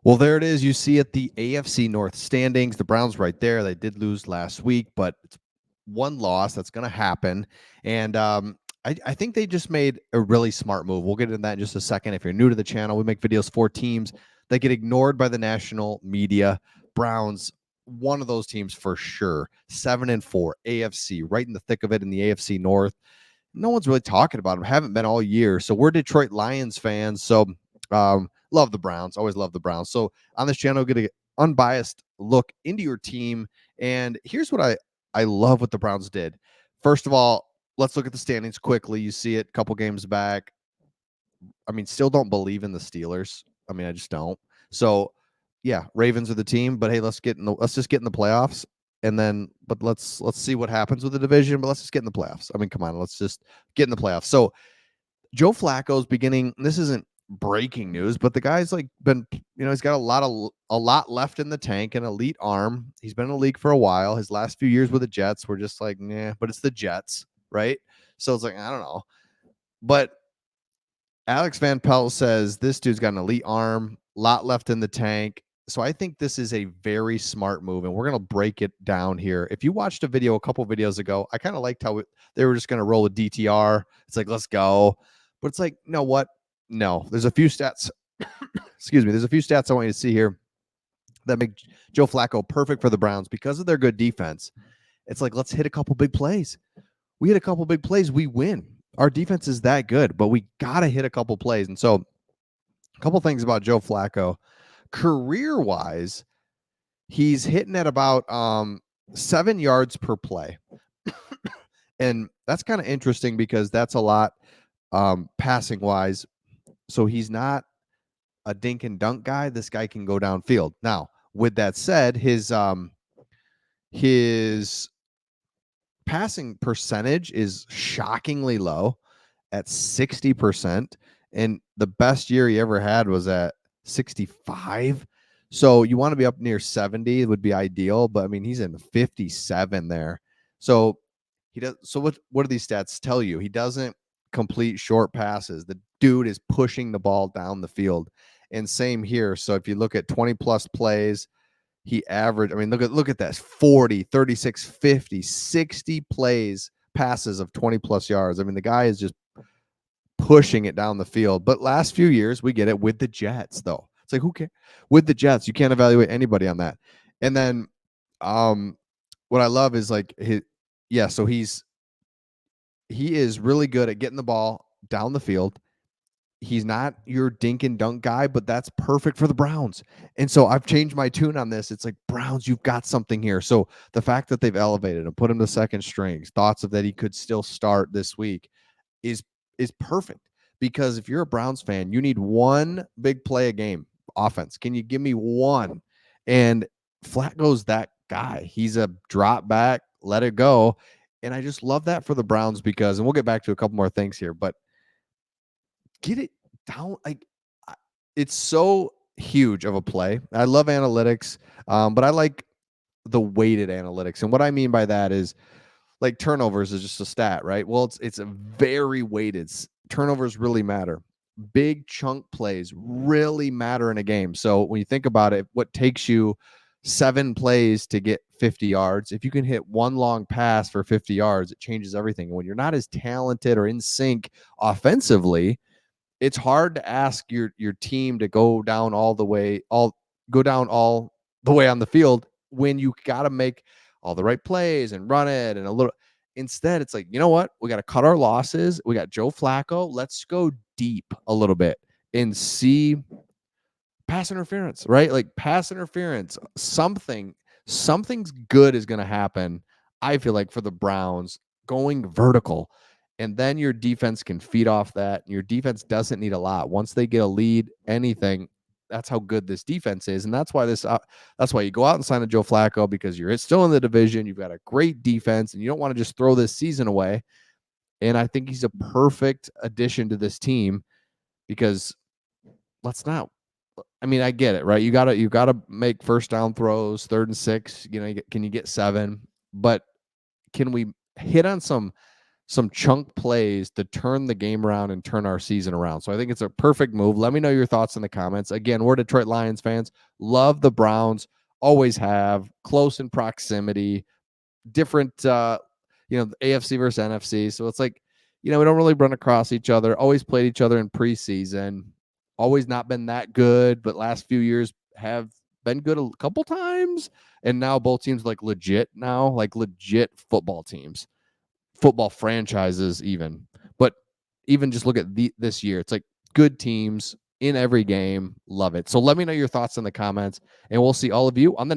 Well, there it is. You see it, the AFC North standings. The Browns right there. They did lose last week, but it's one loss. That's going to happen. And I think they just made a really smart move. We'll get into that in just a second. If you're new to the channel, we make videos for teams that get ignored by the national media. Browns, one of those teams for sure. 7-4 AFC, right in the thick of it in the AFC North. No one's really talking about them. Haven't been all year. So we're Detroit Lions fans. So love the Browns. Always love the Browns. So on this channel, get an unbiased look into your team. And here's what I love what the Browns did. First of all, let's look at the standings quickly. You see it a couple games back. I mean, still don't believe in the Steelers. I mean, I just don't. So yeah, Ravens are the team, but hey, let's just get in the playoffs. And then, but let's see what happens with the division. But let's just get in the playoffs. I mean, come on, let's just get in the playoffs. So Joe Flacco's beginning. This isn't breaking news, but the guy's like been, he's got a lot left in the tank, an elite arm. He's been in the league for a while. His last few years with the Jets were just like, nah, but it's the Jets, right? So it's like, I don't know. But Alex Van Pelt says this dude's got an elite arm, lot left in the tank. So I think this is a very smart move, and we're going to break it down here. If you watched a video a couple videos ago, I kind of liked how they were just going to roll a DTR. It's like, let's go. But it's like, no, what? No, there's a few stats. Excuse me. There's a few stats I want you to see here that make Joe Flacco perfect for the Browns because of their good defense. It's like, let's hit a couple big plays. We hit a couple big plays, we win. Our defense is that good, but we got to hit a couple plays. And so a couple things about Joe Flacco. Career-wise, he's hitting at about 7 yards per play. And that's kind of interesting because that's a lot passing-wise. So he's not a dink and dunk guy. This guy can go downfield. Now, with that said, his passing percentage is shockingly low at 60%. And the best year he ever had was at 65. So you want to be up near 70 would be ideal, but I mean, he's in 57 there. So he does. So what do these stats tell you? He doesn't complete short passes. The dude is pushing the ball down the field. And same here. So if you look at 20 plus plays, he averaged, I mean, look at this 40, 36, 50, 60 plays, passes of 20 plus yards. I mean, the guy is just pushing it down the field. But last few years, we get it with the Jets, though. It's like, who cares? With the Jets, you can't evaluate anybody on that. And then what I love is like so he is really good at getting the ball down the field. He's not your dink and dunk guy, but that's perfect for the Browns. And so I've changed my tune on this. It's like, Browns, you've got something here. So the fact that they've elevated him, put him to second strings, thoughts of that he could still start this week is perfect. Because if you're a Browns fan, you need one big play a game offense. Can you give me one? And Flacco's that guy. He's a drop back, let it go. And I just love that for the Browns because, and we'll get back to a couple more things here, but get it down. Like, it's so huge of a play. I love analytics, but I like the weighted analytics. And what I mean by that is like turnovers is just a stat, right? Well, it's a very weighted. Turnovers really matter. Big chunk plays really matter in a game. So when you think about it, what takes you 7 plays to get 50 yards, if you can hit one long pass for 50 yards, it changes everything. When you're not as talented or in sync offensively, it's hard to ask your team to go down all the way on the field when you got to make all the right plays and run it and a little. Instead, it's like, you know what? We got to cut our losses. We got Joe Flacco. Let's go deep a little bit and see pass interference, right? Like pass interference, something's good is going to happen. I feel like for the Browns going vertical, and then your defense can feed off that. Your defense doesn't need a lot. Once they get a lead, anything, that's how good this defense is. And that's why that's why you go out and sign a Joe Flacco, because you're still in the division. You've got a great defense and you don't want to just throw this season away. And I think he's a perfect addition to this team because let's not, I mean, I get it, right? You gotta make first down throws, 3rd and 6. Can you get 7? But can we hit on some some chunk plays to turn the game around and turn our season around. So I think it's a perfect move. Let me know your thoughts in the comments. Again, we're Detroit Lions fans. Love the Browns. Always have. Close in proximity. Different, AFC versus NFC. So it's like, we don't really run across each other. Always played each other in preseason. Always not been that good, but last few years have been good a couple times. And now both teams like legit football teams, football franchises even. But even just look at this year, it's like good teams in every game. Love it. So let me know your thoughts in the comments, and we'll see all of you on the next